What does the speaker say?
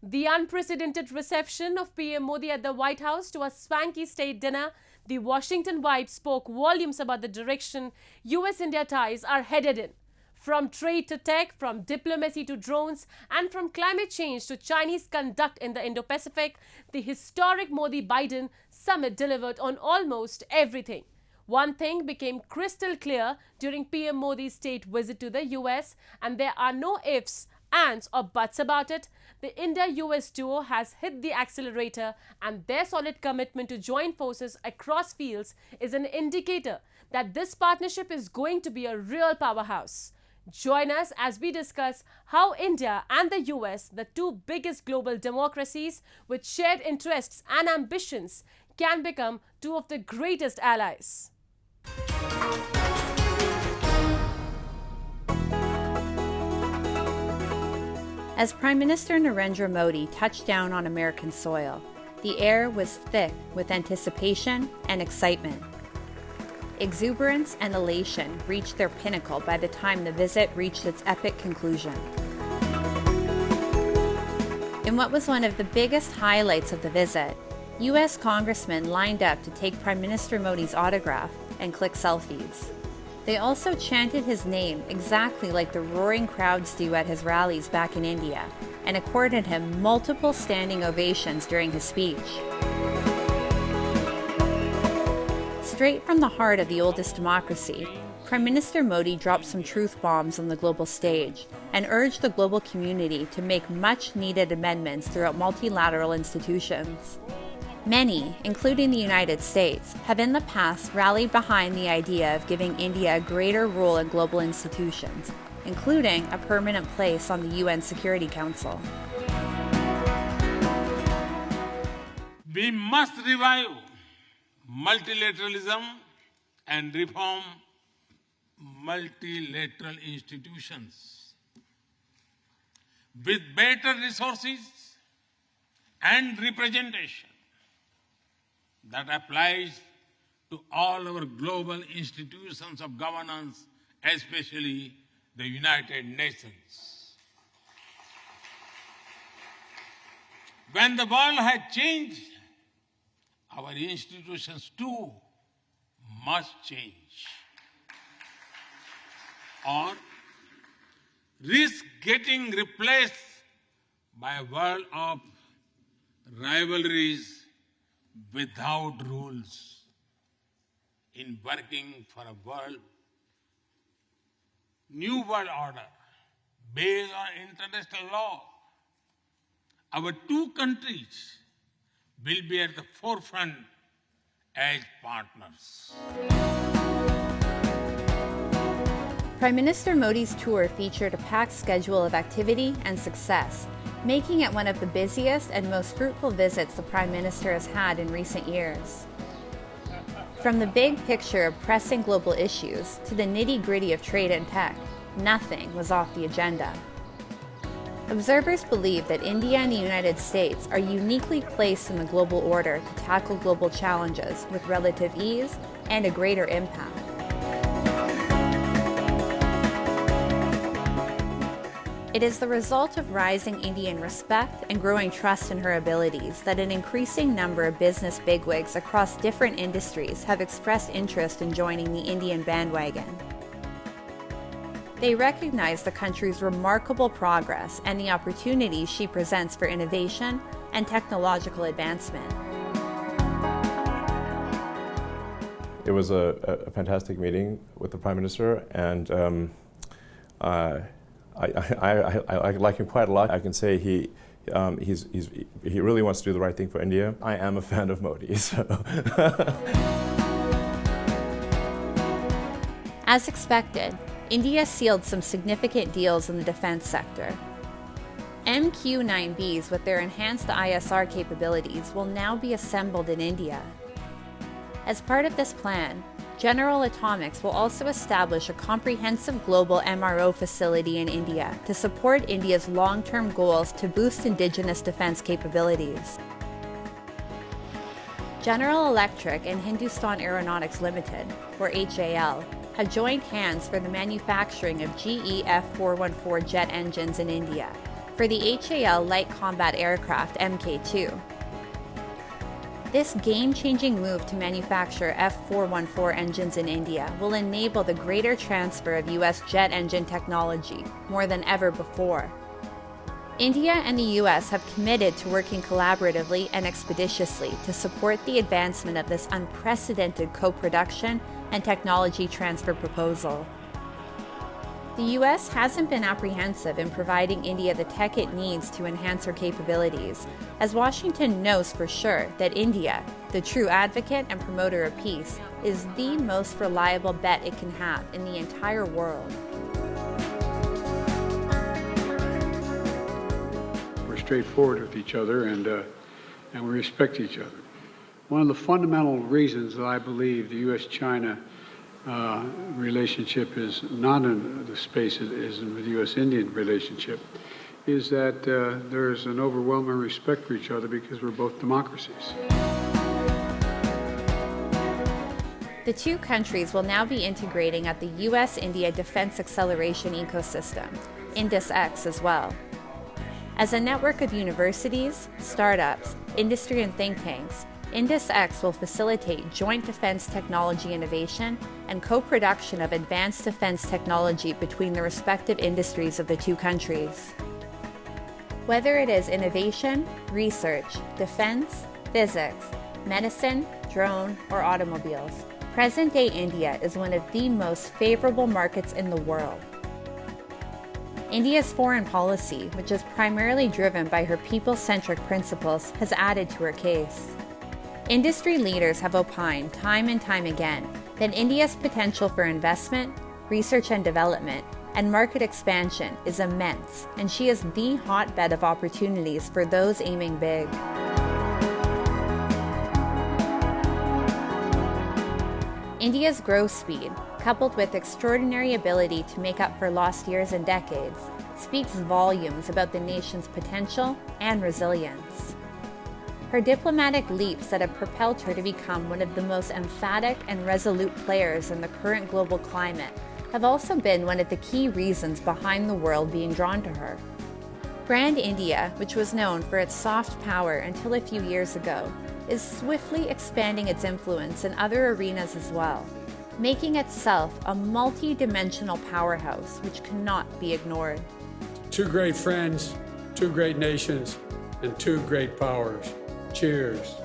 The unprecedented reception of PM Modi at the White House to a swanky state dinner, the Washington vibe spoke volumes about the direction US-India ties are headed in. From trade to tech, from diplomacy to drones, and from climate change to Chinese conduct in the Indo-Pacific, the historic Modi-Biden summit delivered on almost everything. One thing became crystal clear during PM Modi's state visit to the US, and there are no ifs, ands or buts about it. The India-US duo has hit the accelerator, and their solid commitment to join forces across fields is an indicator that this partnership is going to be a real powerhouse. Join us as we discuss how India and the US, the two biggest global democracies with shared interests and ambitions, can become two of the greatest allies. As Prime Minister Narendra Modi touched down on American soil, the air was thick with anticipation and excitement. Exuberance and elation reached their pinnacle by the time the visit reached its epic conclusion. In what was one of the biggest highlights of the visit, U.S. congressmen lined up to take Prime Minister Modi's autograph and click selfies. They also chanted his name exactly like the roaring crowds do at his rallies back in India, and accorded him multiple standing ovations during his speech. Straight from the heart of the oldest democracy, Prime Minister Modi dropped some truth bombs on the global stage and urged the global community to make much-needed amendments throughout multilateral institutions. Many, including the United States, have in the past rallied behind the idea of giving India a greater role in global institutions, including a permanent place on the UN Security Council. We must revive multilateralism and reform multilateral institutions with better resources and representation that applies to all our global institutions of governance, especially the United Nations. When the world has changed, our institutions too must change, or risk getting replaced by a world of rivalries without rules in working for a new world order based on international law. Our two countries will be at the forefront as partners. Prime Minister Modi's tour featured a packed schedule of activity and success, making it one of the busiest and most fruitful visits the Prime Minister has had in recent years. From the big picture of pressing global issues to the nitty-gritty of trade and tech, nothing was off the agenda. Observers believe that India and the United States are uniquely placed in the global order to tackle global challenges with relative ease and a greater impact. It is the result of rising Indian respect and growing trust in her abilities that an increasing number of business bigwigs across different industries have expressed interest in joining the Indian bandwagon. They recognize the country's remarkable progress and the opportunities she presents for innovation and technological advancement. It was a fantastic meeting with the Prime Minister, and I like him quite a lot. I can say he really wants to do the right thing for India. I am a fan of Modi, so. As expected, India sealed some significant deals in the defense sector. MQ-9Bs with their enhanced ISR capabilities will now be assembled in India. As part of this plan, General Atomics will also establish a comprehensive global MRO facility in India to support India's long-term goals to boost indigenous defense capabilities. General Electric and Hindustan Aeronautics Limited, or HAL, have joined hands for the manufacturing of GE F414 jet engines in India, for the HAL Light Combat Aircraft Mk2. This game-changing move to manufacture F414 engines in India will enable the greater transfer of US jet engine technology more than ever before. India and the US have committed to working collaboratively and expeditiously to support the advancement of this unprecedented co-production and technology transfer proposal. The US hasn't been apprehensive in providing India the tech it needs to enhance her capabilities, as Washington knows for sure that India, the true advocate and promoter of peace, is the most reliable bet it can have in the entire world. We're straightforward with each other and we respect each other. One of the fundamental reasons that I believe the U.S.-China relationship is not in the space it is in the U.S.-Indian relationship is that there's an overwhelming respect for each other because we're both democracies. The two countries will now be integrating at the US-India Defense Acceleration Ecosystem, Indus-X as well. As a network of universities, startups, industry and think tanks, Indus-X will facilitate joint defense technology innovation and co-production of advanced defense technology between the respective industries of the two countries. Whether it is innovation, research, defense, physics, medicine, drone, or automobiles, present-day India is one of the most favorable markets in the world. India's foreign policy, which is primarily driven by her people-centric principles, has added to her case. Industry leaders have opined time and time again that India's potential for investment, research and development, and market expansion is immense, and she is the hotbed of opportunities for those aiming big. India's growth speed, coupled with extraordinary ability to make up for lost years and decades, speaks volumes about the nation's potential and resilience. Her diplomatic leaps that have propelled her to become one of the most emphatic and resolute players in the current global climate have also been one of the key reasons behind the world being drawn to her. Brand India, which was known for its soft power until a few years ago, is swiftly expanding its influence in other arenas as well, making itself a multi-dimensional powerhouse which cannot be ignored. Two great friends, two great nations, and two great powers. Cheers.